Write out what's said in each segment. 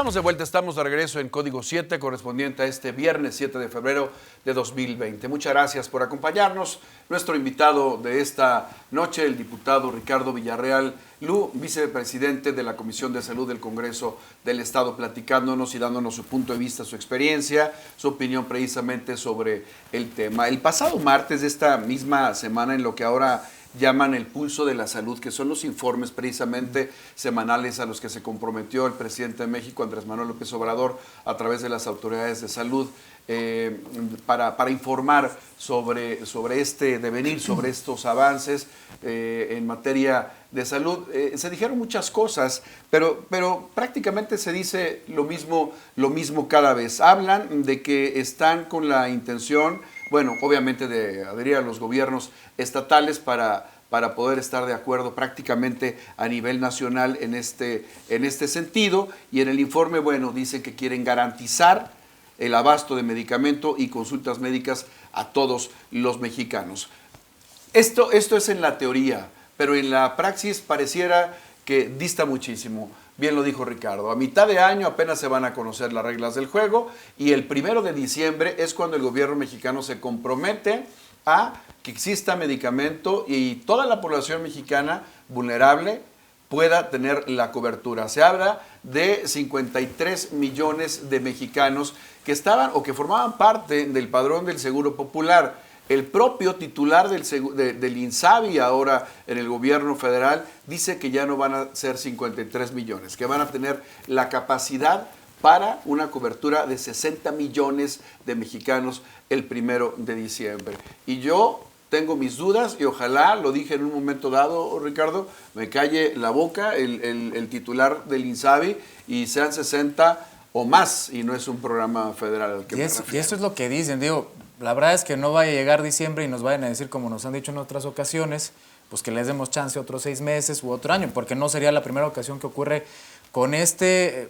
Estamos de vuelta, estamos de regreso en Código 7, correspondiente a este viernes 7 de febrero de 2020. Muchas gracias por acompañarnos. Nuestro invitado de esta noche, el diputado Ricardo Villarreal Lu, vicepresidente de la Comisión de Salud del Congreso del Estado, platicándonos y dándonos su punto de vista, su experiencia, su opinión precisamente sobre el tema. El pasado martes de esta misma semana, en lo que ahora llaman el pulso de la salud, que son los informes precisamente semanales a los que se comprometió el presidente de México, Andrés Manuel López Obrador, a través de las autoridades de salud, para informar sobre este devenir, sobre estos avances en materia de salud. Se dijeron muchas cosas, pero prácticamente se dice lo mismo cada vez. Hablan de que están con la intención, bueno, obviamente de adherir a los gobiernos estatales para poder estar de acuerdo prácticamente a nivel nacional en este sentido. Y en el informe, bueno, dicen que quieren garantizar el abasto de medicamento y consultas médicas a todos los mexicanos. Esto es en la teoría, pero en la praxis pareciera que dista muchísimo. Bien lo dijo Ricardo, a mitad de año apenas se van a conocer las reglas del juego y el 1 de diciembre es cuando el gobierno mexicano se compromete a que exista medicamento y toda la población mexicana vulnerable pueda tener la cobertura. Se habla de 53 millones de mexicanos que estaban o que formaban parte del padrón del Seguro Popular. El propio titular del INSABI ahora en el gobierno federal dice que ya no van a ser 53 millones, que van a tener la capacidad para una cobertura de 60 millones de mexicanos el 1 de diciembre. Y yo tengo mis dudas y ojalá, lo dije en un momento dado, Ricardo, me calle la boca el titular del INSABI y sean 60 o más, y no es un programa federal al que me refiero. Y eso es lo que dicen, digo, la verdad es que no vaya a llegar diciembre y nos vayan a decir, como nos han dicho en otras ocasiones, pues que les demos chance otros 6 meses u otro año, porque no sería la primera ocasión que ocurre con este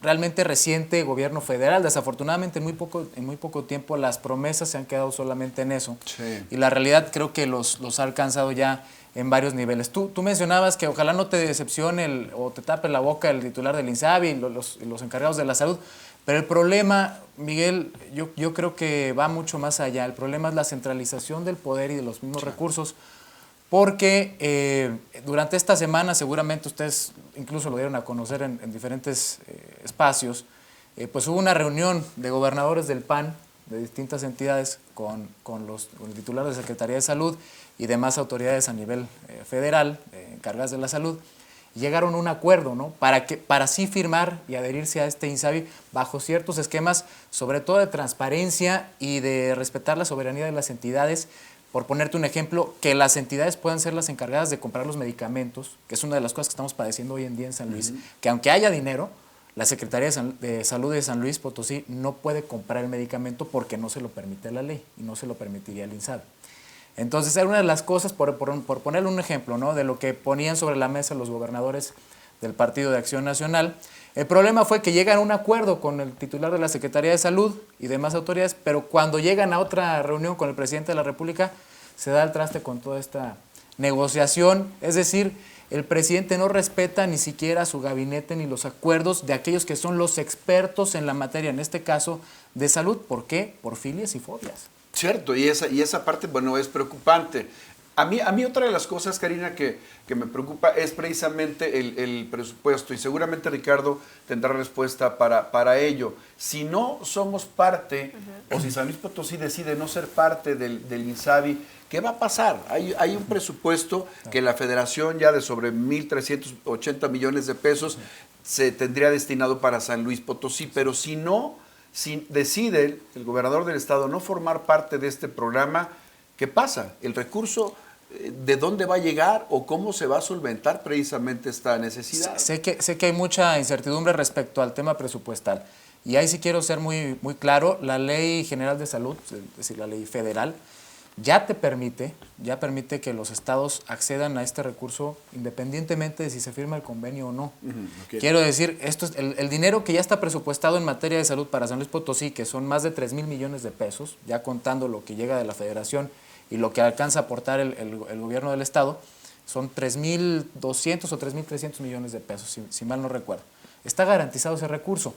realmente reciente gobierno federal. Desafortunadamente en muy poco tiempo las promesas se han quedado solamente en eso. Sí. Y la realidad creo que los ha alcanzado ya en varios niveles. Tú mencionabas que ojalá no te decepcione o te tape la boca el titular del INSABI y los encargados de la salud, pero el problema, Miguel, yo creo que va mucho más allá. El problema es la centralización del poder y de los mismos recursos, porque durante esta semana seguramente ustedes incluso lo dieron a conocer en diferentes espacios, pues hubo una reunión de gobernadores del PAN de distintas entidades con el titular de Secretaría de Salud y demás autoridades a nivel federal encargadas de la salud. Llegaron a un acuerdo, ¿no? Para así firmar y adherirse a este INSABI bajo ciertos esquemas, sobre todo de transparencia y de respetar la soberanía de las entidades. Por ponerte un ejemplo, que las entidades puedan ser las encargadas de comprar los medicamentos, que es una de las cosas que estamos padeciendo hoy en día en San Luis, que aunque haya dinero, la Secretaría de Salud de San Luis Potosí no puede comprar el medicamento porque no se lo permite la ley y no se lo permitiría el INSABI. Entonces, era una de las cosas, por ponerle un ejemplo, ¿no?, de lo que ponían sobre la mesa los gobernadores del Partido de Acción Nacional. El problema fue que llegan a un acuerdo con el titular de la Secretaría de Salud y demás autoridades, pero cuando llegan a otra reunión con el presidente de la República, se da el traste con toda esta negociación. Es decir, el presidente no respeta ni siquiera su gabinete ni los acuerdos de aquellos que son los expertos en la materia, en este caso de salud. ¿Por qué? Por filias y fobias. Cierto, y esa parte, bueno, es preocupante. A mí otra de las cosas, Karina, que me preocupa es precisamente el presupuesto, y seguramente Ricardo tendrá respuesta para ello. Si no somos parte, o si San Luis Potosí decide no ser parte del INSABI, ¿qué va a pasar? Hay un presupuesto que la federación ya de sobre 1,380 millones de pesos se tendría destinado para San Luis Potosí, pero si decide el gobernador del estado no formar parte de este programa, ¿qué pasa? ¿El recurso de dónde va a llegar o cómo se va a solventar precisamente esta necesidad? Sé que hay mucha incertidumbre respecto al tema presupuestal. Y ahí sí quiero ser muy claro. La Ley General de Salud, es decir, la ley federal, ya permite que los estados accedan a este recurso independientemente de si se firma el convenio o no. Okay. Quiero decir, esto es el dinero que ya está presupuestado en materia de salud para San Luis Potosí, que son más de 3,000 millones de pesos, ya contando lo que llega de la federación y lo que alcanza a aportar el gobierno del estado, son 3,200 o 3,300 millones de pesos, si mal no recuerdo. está garantizado ese recurso.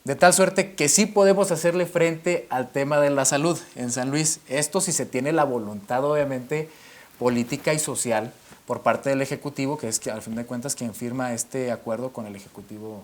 De tal suerte que sí podemos hacerle frente al tema de la salud en San Luis. Esto si se tiene la voluntad, obviamente, política y social por parte del Ejecutivo, que es que al fin de cuentas quien firma este acuerdo con el Ejecutivo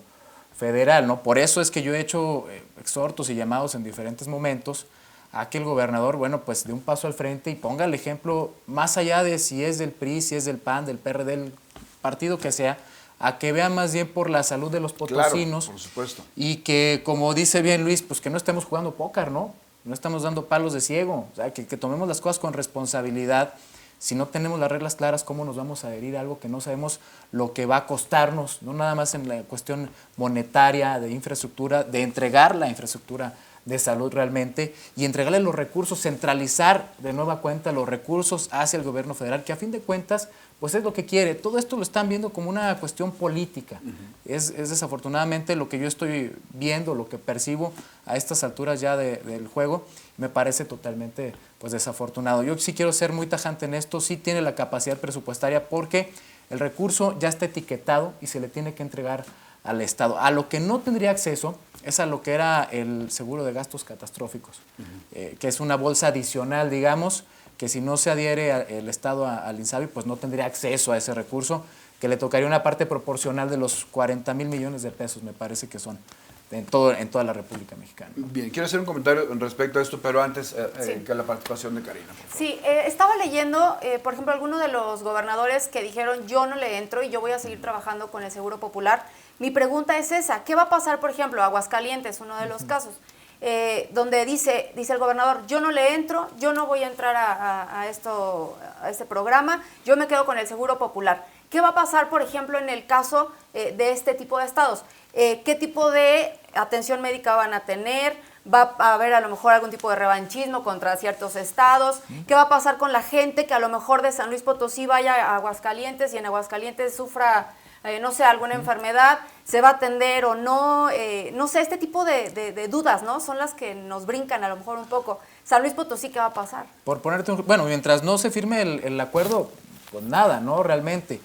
Federal, ¿no? Por eso es que yo he hecho exhortos y llamados en diferentes momentos a que el gobernador, bueno, pues dé un paso al frente y ponga el ejemplo más allá de si es del PRI, si es del PAN, del PRD, del partido que sea, a que vean más bien por la salud de los potosinos. Claro, por supuesto. Y que, como dice bien Luis, pues que no estemos jugando póker, ¿no? No estamos dando palos de ciego. O sea, que tomemos las cosas con responsabilidad. Si no tenemos las reglas claras, ¿cómo nos vamos a adherir a algo que no sabemos lo que va a costarnos? No nada más en la cuestión monetaria, de infraestructura, de entregar la infraestructura de salud realmente y entregarle los recursos, centralizar de nueva cuenta los recursos hacia el gobierno federal, que a fin de cuentas pues es lo que quiere. Todo esto lo están viendo como una cuestión política. Es desafortunadamente lo que yo estoy viendo, lo que percibo a estas alturas ya del juego, me parece totalmente pues desafortunado. Yo sí quiero ser muy tajante en esto, sí tiene la capacidad presupuestaria porque el recurso ya está etiquetado y se le tiene que entregar al Estado. A lo que no tendría acceso es a lo que era el seguro de gastos catastróficos, que es una bolsa adicional, digamos, que si no se adhiere el Estado al INSABI, pues no tendría acceso a ese recurso, que le tocaría una parte proporcional de los 40,000 millones de pesos, me parece que son, en toda la República Mexicana. Bien, quiero hacer un comentario respecto a esto, pero antes que la participación de Karina, por favor. Sí, estaba leyendo, por ejemplo, algunos de los gobernadores que dijeron yo no le entro y yo voy a seguir trabajando con el Seguro Popular. Mi pregunta es esa, ¿qué va a pasar, por ejemplo, Aguascalientes, uno de los casos? Donde dice el gobernador, yo no le entro, yo no voy a entrar a este programa, yo me quedo con el Seguro Popular. ¿Qué va a pasar, por ejemplo, en el caso de este tipo de estados? ¿Qué tipo de atención médica van a tener? ¿Va a haber a lo mejor algún tipo de revanchismo contra ciertos estados? ¿Qué va a pasar con la gente que a lo mejor de San Luis Potosí vaya a Aguascalientes y en Aguascalientes sufra no sé, alguna enfermedad, se va a atender o no, no sé, este tipo de dudas, ¿no? Son las que nos brincan a lo mejor un poco. San Luis Potosí, ¿qué va a pasar? Por ponerte bueno, mientras no se firme el acuerdo, pues nada, ¿no? Realmente,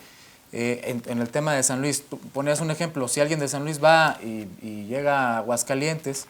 en el tema de San Luis, tú ponías un ejemplo, si alguien de San Luis va y llega a Aguascalientes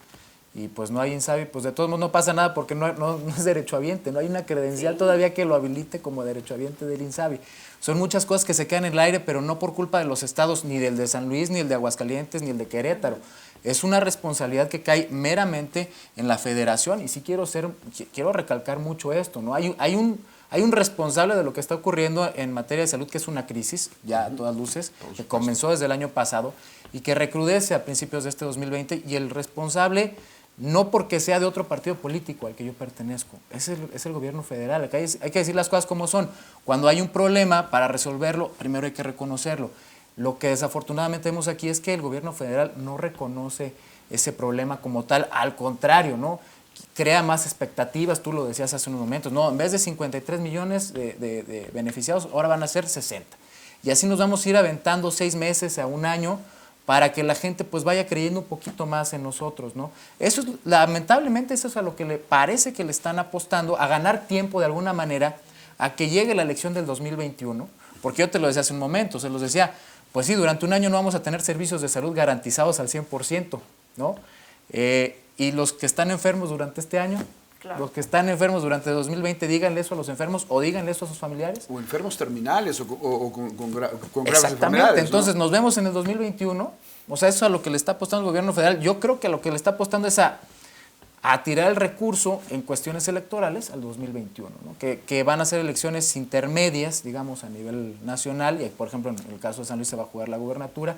y pues no hay INSABI, pues de todos modos no pasa nada porque no es derechohabiente, no hay una credencial todavía que lo habilite como derechohabiente del INSABI. Son muchas cosas que se quedan en el aire, pero no por culpa de los estados, ni del de San Luis, ni el de Aguascalientes, ni el de Querétaro. Es una responsabilidad que cae meramente en la federación y sí quiero recalcar mucho esto, ¿no? Hay un responsable de lo que está ocurriendo en materia de salud, que es una crisis, ya a todas luces, que comenzó desde el año pasado y que recrudece a principios de este 2020, y el responsable, no porque sea de otro partido político al que yo pertenezco, es el gobierno federal. Hay que decir las cosas como son. Cuando hay un problema, para resolverlo, primero hay que reconocerlo. Lo que desafortunadamente vemos aquí es que el gobierno federal no reconoce ese problema como tal, al contrario, ¿no? Crea más expectativas, tú lo decías hace unos momentos, no, en vez de 53 millones de beneficiados, ahora van a ser 60. Y así nos vamos a ir aventando 6 meses a un año para que la gente pues vaya creyendo un poquito más en nosotros, ¿no? Eso es, lamentablemente, eso es a lo que le parece que le están apostando, a ganar tiempo de alguna manera, a que llegue la elección del 2021, porque yo te lo decía hace un momento, se los decía, pues sí, durante un año no vamos a tener servicios de salud garantizados al 100%, ¿no? Y los que están enfermos durante este año, claro, los que están enfermos durante 2020, díganle eso a los enfermos o díganle eso a sus familiares. O enfermos terminales o con graves Exactamente, enfermedades, entonces ¿no? Nos vemos en el 2021, o sea, eso es a lo que le está apostando el gobierno federal. Yo creo que a lo que le está apostando es a tirar el recurso en cuestiones electorales al 2021, ¿no? Que van a ser elecciones intermedias, digamos, a nivel nacional, y por ejemplo, en el caso de San Luis se va a jugar la gubernatura.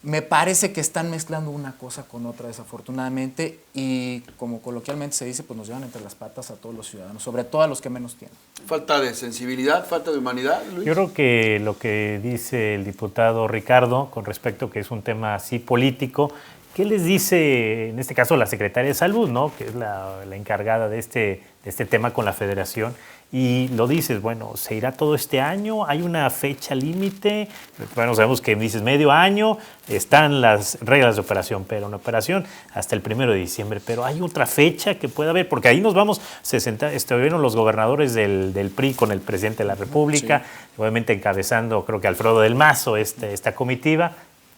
Me parece que están mezclando una cosa con otra, desafortunadamente, y como coloquialmente se dice, pues nos llevan entre las patas a todos los ciudadanos, sobre todo a los que menos tienen. Falta de sensibilidad, falta de humanidad, Luis. Yo creo que lo que dice el diputado Ricardo con respecto a que es un tema así político, ¿qué les dice en este caso la secretaria de Salud, ¿no? Que es la encargada de este tema con la federación? Y lo dices, bueno, ¿se irá todo este año? ¿Hay una fecha límite? Bueno, sabemos que dices medio año, están las reglas de operación, pero en operación hasta el 1 de diciembre. Pero ¿hay otra fecha que pueda haber? Porque ahí nos vamos, estuvieron los gobernadores del PRI con el presidente de la República, sí, obviamente encabezando, creo que Alfredo del Mazo, esta comitiva.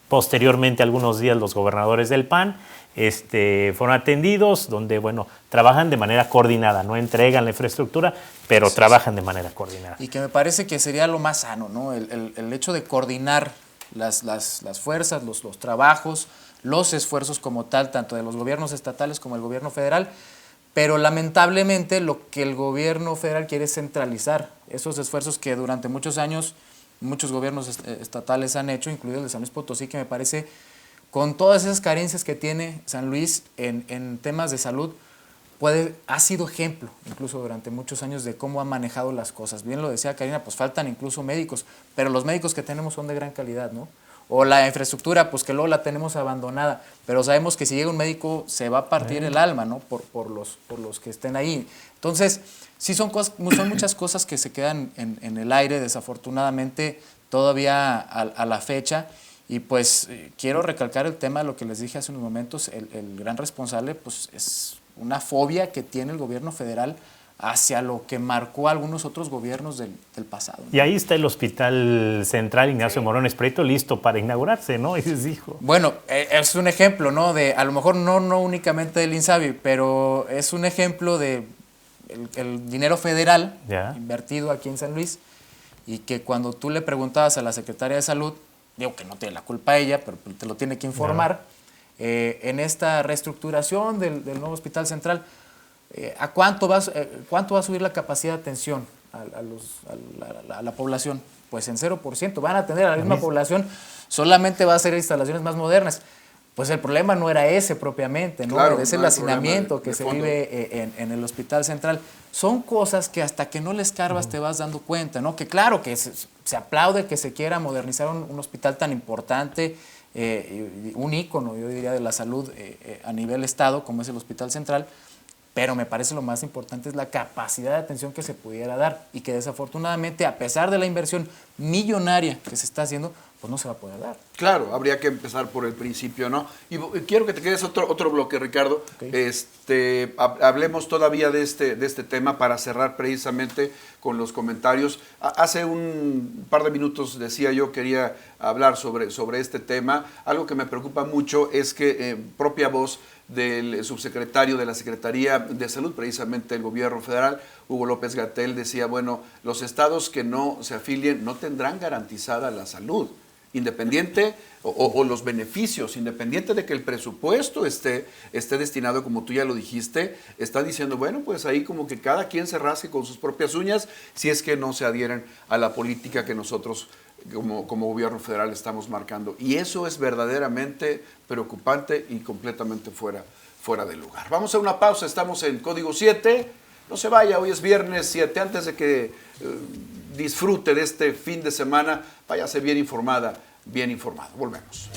Posteriormente, algunos días, los gobernadores del PAN fueron atendidos, donde, bueno, trabajan de manera coordinada, no entregan la infraestructura, pero trabajan de manera coordinada. Y que me parece que sería lo más sano, ¿no? El hecho de coordinar las fuerzas, los trabajos, los esfuerzos como tal, tanto de los gobiernos estatales como el gobierno federal, pero lamentablemente lo que el gobierno federal quiere es centralizar esos esfuerzos que durante muchos años muchos gobiernos estatales han hecho, incluido el de San Luis Potosí, que me parece, con todas esas carencias que tiene San Luis en temas de salud, ha sido ejemplo, incluso durante muchos años, de cómo ha manejado las cosas. Bien lo decía Karina, pues faltan incluso médicos, pero los médicos que tenemos son de gran calidad, ¿no? O la infraestructura, pues que luego la tenemos abandonada, pero sabemos que si llega un médico se va a partir el alma, ¿no? Por los que estén ahí. Entonces, sí son muchas cosas que se quedan en el aire, desafortunadamente, todavía a la fecha. Y pues quiero recalcar el tema de lo que les dije hace unos momentos, el gran responsable pues es una fobia que tiene el gobierno federal hacia lo que marcó a algunos otros gobiernos del pasado, ¿no? Y ahí está el Hospital Central Ignacio Morones Prieto listo para inaugurarse, ¿no? Y se dijo. Bueno, es un ejemplo, ¿no? De, a lo mejor no únicamente del INSABI, pero es un ejemplo de el dinero federal invertido aquí en San Luis, y que cuando tú le preguntabas a la secretaria de Salud, digo que no tiene la culpa ella, pero te lo tiene que informar, en esta reestructuración del nuevo Hospital Central, ¿a cuánto va a subir la capacidad de atención a la población? Pues en 0%. Van a atender a la misma población, solamente va a ser instalaciones más modernas. Pues el problema no era ese propiamente, ¿no? Claro, es el hacinamiento que se vive en el Hospital Central. Son cosas que hasta que no les escarbas te vas dando cuenta, ¿no? Que claro que se aplaude que se quiera modernizar un hospital tan importante, un ícono, yo diría, de la salud a nivel estado, como es el Hospital Central, pero me parece lo más importante es la capacidad de atención que se pudiera dar, y que desafortunadamente, a pesar de la inversión millonaria que se está haciendo, pues no se va a poder dar. Claro, habría que empezar por el principio, ¿no? Y quiero que te quedes otro bloque, Ricardo. Okay. Hablemos todavía de este tema para cerrar precisamente con los comentarios. Hace un par de minutos decía yo, quería hablar sobre este tema. Algo que me preocupa mucho es que propia voz del subsecretario de la Secretaría de Salud, precisamente el gobierno federal, Hugo López-Gatell, decía, bueno, los estados que no se afilien no tendrán garantizada la salud, independiente, o los beneficios, independiente de que el presupuesto esté destinado, como tú ya lo dijiste, está diciendo, bueno, pues ahí como que cada quien se rasque con sus propias uñas si es que no se adhieren a la política que nosotros como gobierno federal estamos marcando. Y eso es verdaderamente preocupante y completamente fuera de lugar. Vamos a una pausa, estamos en Código 7. No se vaya, hoy es viernes 7. Antes de que disfrute de este fin de semana, váyase bien informada, bien informado. Volvemos.